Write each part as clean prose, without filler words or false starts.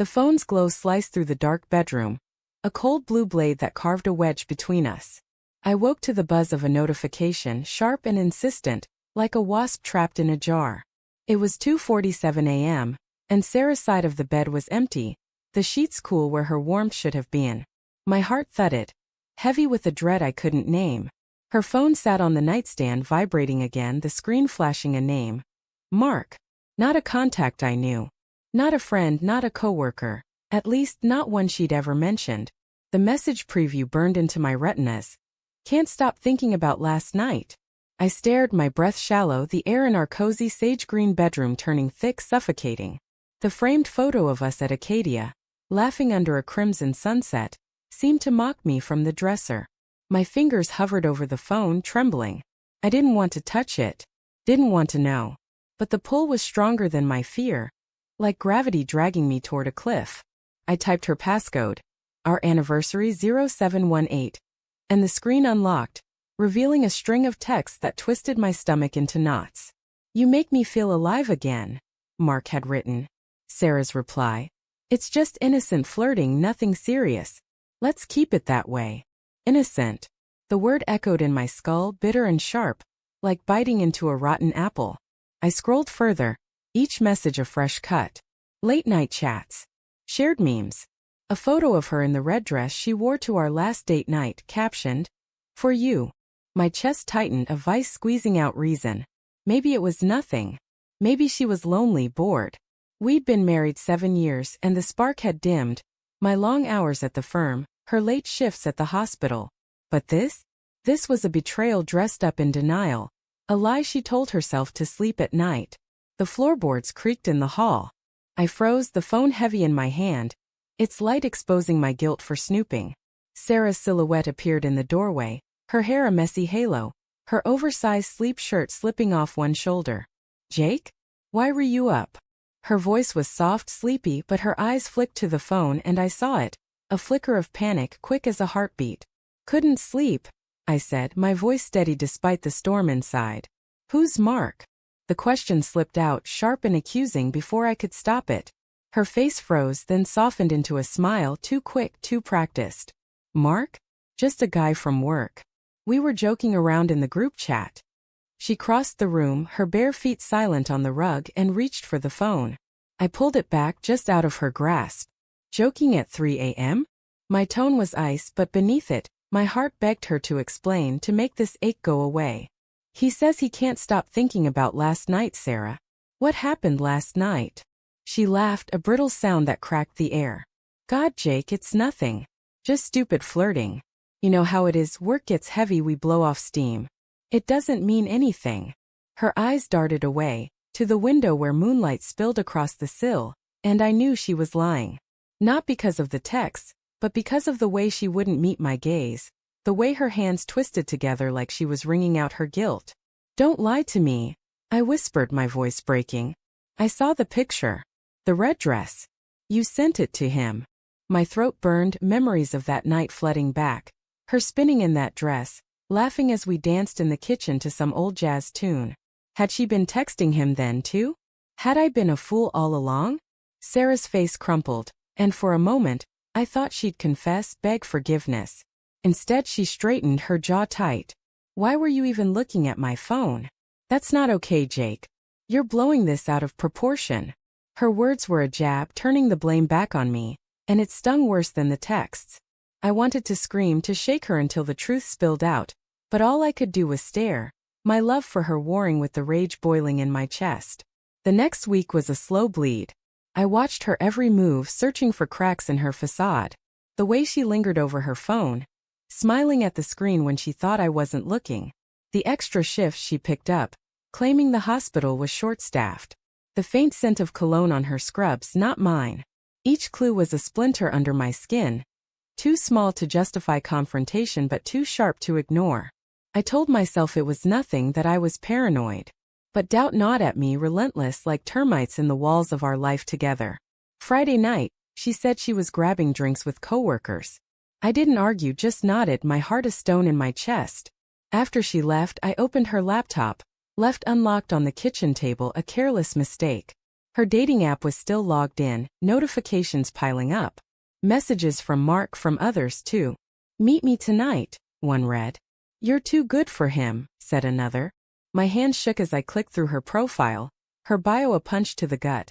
The phone's glow sliced through the dark bedroom, a cold blue blade that carved a wedge between us. I woke to the buzz of a notification, sharp and insistent, like a wasp trapped in a jar. It was 2:47 a.m., and Sarah's side of the bed was empty, the sheets cool where her warmth should have been. My heart thudded, heavy with a dread I couldn't name. Her phone sat on the nightstand vibrating again, the screen flashing a name. Mark. Not a contact I knew. Not a friend, not a coworker. At least not one she'd ever mentioned. The message preview burned into my retinas. Can't stop thinking about last night. I stared, my breath shallow, the air in our cozy sage-green bedroom turning thick, suffocating. The framed photo of us at Acadia, laughing under a crimson sunset, seemed to mock me from the dresser. My fingers hovered over the phone, trembling. I didn't want to touch it. Didn't want to know. But the pull was stronger than my fear, like gravity dragging me toward a cliff. I typed her passcode, our anniversary 0718, and the screen unlocked, revealing a string of texts that twisted my stomach into knots. You make me feel alive again, Mark had written. Sarah's reply. It's just innocent flirting, nothing serious. Let's keep it that way. Innocent. The word echoed in my skull, bitter and sharp, like biting into a rotten apple. I scrolled further, each message a fresh cut. Late-night chats. Shared memes. A photo of her in the red dress she wore to our last date night, captioned, "For you." My chest tightened, a vice squeezing out reason. Maybe it was nothing. Maybe she was lonely, bored. We'd been married 7 years, and the spark had dimmed. My long hours at the firm, her late shifts at the hospital. But this? This was a betrayal dressed up in denial. A lie she told herself to sleep at night. The floorboards creaked in the hall. I froze, the phone heavy in my hand, its light exposing my guilt for snooping. Sarah's silhouette appeared in the doorway, her hair a messy halo, her oversized sleep shirt slipping off one shoulder. Jake? Why were you up? Her voice was soft, sleepy, but her eyes flicked to the phone and I saw it, a flicker of panic, quick as a heartbeat. Couldn't sleep, I said, my voice steady despite the storm inside. Who's Mark? The question slipped out, sharp and accusing, before I could stop it. Her face froze, then softened into a smile, too quick, too practiced. Mark? Just a guy from work. We were joking around in the group chat. She crossed the room, her bare feet silent on the rug, and reached for the phone. I pulled it back just out of her grasp. Joking at 3 a.m.? My tone was ice, but beneath it, my heart begged her to explain, to make this ache go away. He says he can't stop thinking about last night, Sarah. What happened last night? She laughed, a brittle sound that cracked the air. God, Jake, it's nothing. Just stupid flirting. You know how it is, work gets heavy, we blow off steam. It doesn't mean anything. Her eyes darted away, to the window where moonlight spilled across the sill, and I knew she was lying. Not because of the texts, but because of the way she wouldn't meet my gaze, the way her hands twisted together like she was wringing out her guilt. Don't lie to me, I whispered, my voice breaking. I saw the picture. The red dress. You sent it to him. My throat burned, memories of that night flooding back. Her spinning in that dress, laughing as we danced in the kitchen to some old jazz tune. Had she been texting him then too? Had I been a fool all along? Sarah's face crumpled, and for a moment, I thought she'd confess, beg forgiveness. Instead she straightened, her jaw tight. Why were you even looking at my phone? That's not okay, Jake. You're blowing this out of proportion. Her words were a jab, turning the blame back on me, and it stung worse than the texts. I wanted to scream, to shake her until the truth spilled out, but all I could do was stare, my love for her warring with the rage boiling in my chest. The next week was a slow bleed. I watched her every move, searching for cracks in her facade. The way she lingered over her phone, smiling at the screen when she thought I wasn't looking. The extra shifts she picked up, claiming the hospital was short-staffed. The faint scent of cologne on her scrubs, not mine. Each clue was a splinter under my skin. Too small to justify confrontation but too sharp to ignore. I told myself it was nothing, that I was paranoid. But doubt gnawed at me, relentless like termites in the walls of our life together. Friday night, she said she was grabbing drinks with coworkers. I didn't argue, just nodded, my heart a stone in my chest. After she left, I opened her laptop, left unlocked on the kitchen table, a careless mistake. Her dating app was still logged in, notifications piling up. Messages from Mark from others too. "Meet me tonight," one read. "You're too good for him," said another. My hand shook as I clicked through her profile, her bio a punch to the gut.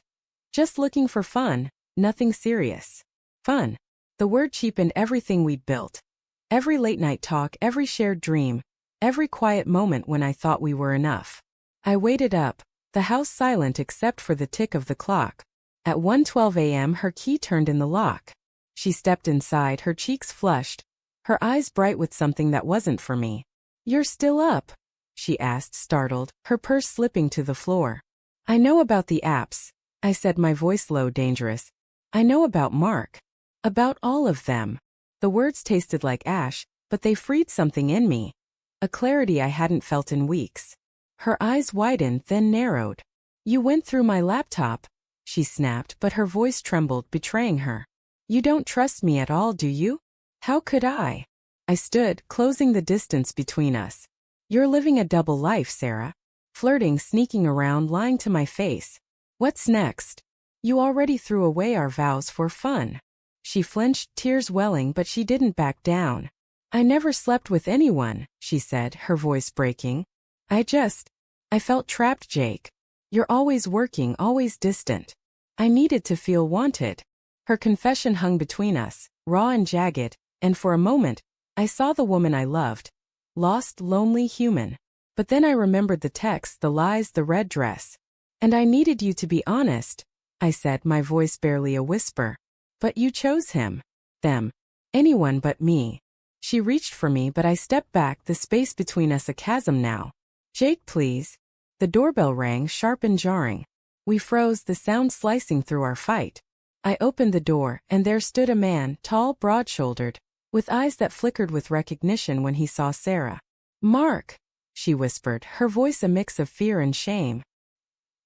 Just looking for fun, nothing serious. Fun. The word cheapened everything we'd built. Every late-night talk, every shared dream, every quiet moment when I thought we were enough. I waited up, the house silent except for the tick of the clock. At 1:12 a.m. her key turned in the lock. She stepped inside, her cheeks flushed, her eyes bright with something that wasn't for me. "You're still up?" she asked, startled, her purse slipping to the floor. "I know about the apps," I said, my voice low, dangerous. "I know about Mark. About all of them." The words tasted like ash, but they freed something in me. A clarity I hadn't felt in weeks. Her eyes widened, then narrowed. "You went through my laptop," she snapped, but her voice trembled, betraying her. "You don't trust me at all, do you?" "How could I?" I stood, closing the distance between us. "You're living a double life, Sarah. Flirting, sneaking around, lying to my face. What's next? You already threw away our vows for fun." She flinched, tears welling, but she didn't back down. "I never slept with anyone," she said, her voice breaking. I felt trapped, Jake. You're always working, always distant. I needed to feel wanted." Her confession hung between us, raw and jagged, and for a moment, I saw the woman I loved. Lost, lonely, human. But then I remembered the texts, the lies, the red dress. "And I needed you to be honest," I said, my voice barely a whisper. "But you chose him. Them. Anyone but me." She reached for me, but I stepped back, the space between us a chasm now. "Jake, please." The doorbell rang, sharp and jarring. We froze, the sound slicing through our fight. I opened the door, and there stood a man, tall, broad-shouldered, with eyes that flickered with recognition when he saw Sarah. "Mark," she whispered, her voice a mix of fear and shame.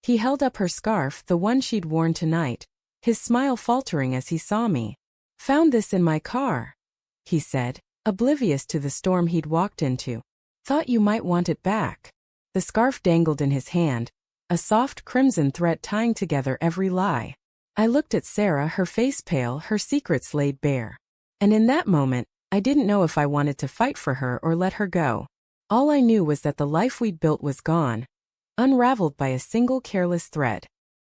He held up her scarf, the one she'd worn tonight, his smile faltering as he saw me. "Found this in my car," he said, oblivious to the storm he'd walked into. "Thought you might want it back." The scarf dangled in his hand, a soft crimson thread tying together every lie. I looked at Sarah, her face pale, her secrets laid bare. And in that moment, I didn't know if I wanted to fight for her or let her go. All I knew was that the life we'd built was gone, unraveled by a single careless thread.